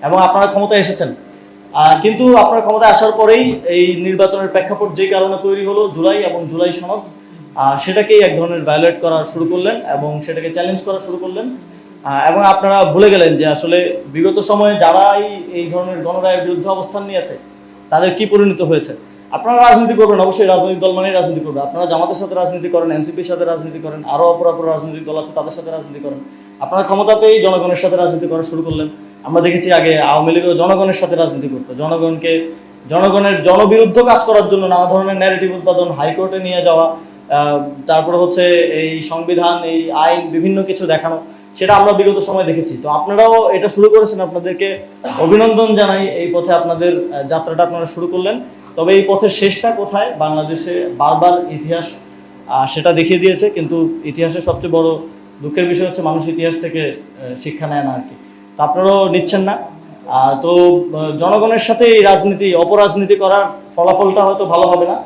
এবং আপনারা ক্ষমতায় এসেছেন। কিন্তু আপনারা ক্ষমতায় আসার পরেই এই নির্বাচনের প্রেক্ষাপট যে কারণে তৈরি হলো জুলাই এবং জুলাই সনদ, সেটাকেই এক ধরনের ভায়োলেট করা শুরু করলেন এবং সেটাকে চ্যালেঞ্জ করা শুরু করলেন। এবং আপনারা ভুলে গেলেন যে আসলে বিগত সময়ে যারাই এই ধরনের গণরায়ের বিরুদ্ধে অবস্থান নিয়েছে তাদের কি পরিণত হয়েছে। আপনারা রাজনীতি করবেন, অবশ্যই রাজনৈতিক দল মানেই রাজনীতি করবে। আপনারা জামাতের সাথে রাজনীতি করেন, এনসিপির সাথে রাজনীতি করেন, আরও অপর রাজনৈতিক দল আছে তাদের সাথে রাজনীতি করেন। আপনারা ক্ষমতা পেয়েই জনগণের সাথে রাজনীতি করা শুরু করলেন। আমরা দেখেছি আগে আওয়ামী লীগও জনগণের সাথে রাজনীতি করতো, জনগণের জনবিরুদ্ধ কাজ করার জন্য নানা ধরনের ন্যারেটিভ উৎপাদন, হাইকোর্টে নিয়ে যাওয়া, তারপরে হচ্ছে এই সংবিধান, এই আইন, বিভিন্ন কিছু দেখানো, সেটা আমরা বিগত সময় দেখেছি। তো আপনারাও এটা শুরু করেছেন, আপনাদেরকে অভিনন্দন জানাই। এই পথে আপনাদের যাত্রাটা আপনারা শুরু করলেন। তবে এই পথের শেষটা কোথায় বাংলাদেশে বারবার ইতিহাস সেটা দেখিয়ে দিয়েছে। কিন্তু ইতিহাসের সবচেয়ে বড় দুঃখের বিষয় হচ্ছে মানুষ ইতিহাস থেকে শিক্ষা নেয় না আর কি। তো আপনারাও নিচ্ছেন না। তো জনগণের সাথে এই রাজনীতি, অপরাজনীতি করার ফলাফলটা হয়তো ভালো হবে না।